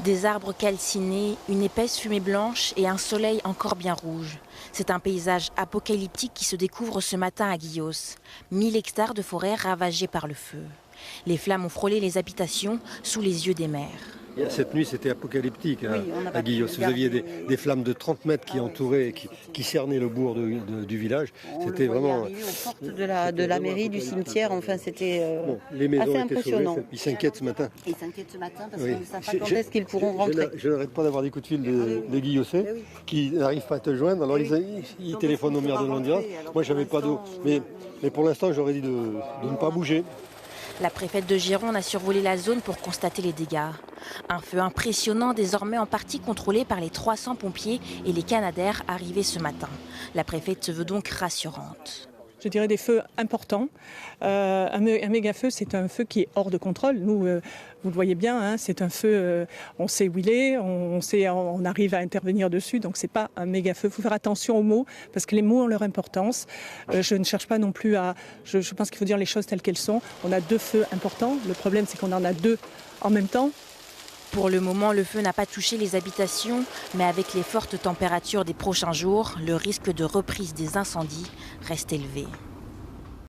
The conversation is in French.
Des arbres calcinés, une épaisse fumée blanche et un soleil encore bien rouge. C'est un paysage apocalyptique qui se découvre ce matin à Guillos. 1000 hectares de forêt ravagés par le feu. Les flammes ont frôlé les habitations sous les yeux des maires. Cette nuit, c'était apocalyptique à Guillos. Vous aviez des flammes de 30 mètres qui entouraient, qui cernaient le bourg du village. C'était vraiment... aux portes de la mairie, du cimetière, enfin c'était les maisons assez étaient impressionnant. sauvées. Ils s'inquiètent ce matin. Ils s'inquiètent ce matin parce qu'ils ne savent pas quand est-ce qu'ils pourront rentrer. Je n'arrête pas d'avoir des coups de fil des Guillossais qui n'arrivent pas à te joindre. Alors ils téléphonent au maire de Landiras. Moi, j'avais pas d'eau. Mais pour l'instant, j'aurais dit de ne pas bouger. La préfète de Gironde a survolé la zone pour constater les dégâts. Un feu impressionnant, désormais en partie contrôlé par les 300 pompiers et les Canadair arrivés ce matin. La préfète se veut donc rassurante. Je dirais des feux importants. Un méga feu, c'est un feu qui est hors de contrôle. Nous, vous le voyez bien, hein, c'est un feu, on sait où il est, on arrive à intervenir dessus, donc c'est pas un méga feu. Il faut faire attention aux mots, parce que les mots ont leur importance. Je ne cherche pas non plus à... Je pense qu'il faut dire les choses telles qu'elles sont. On a 2 feux importants. Le problème, c'est qu'on en a 2 en même temps. Pour le moment, le feu n'a pas touché les habitations, mais avec les fortes températures des prochains jours, le risque de reprise des incendies reste élevé.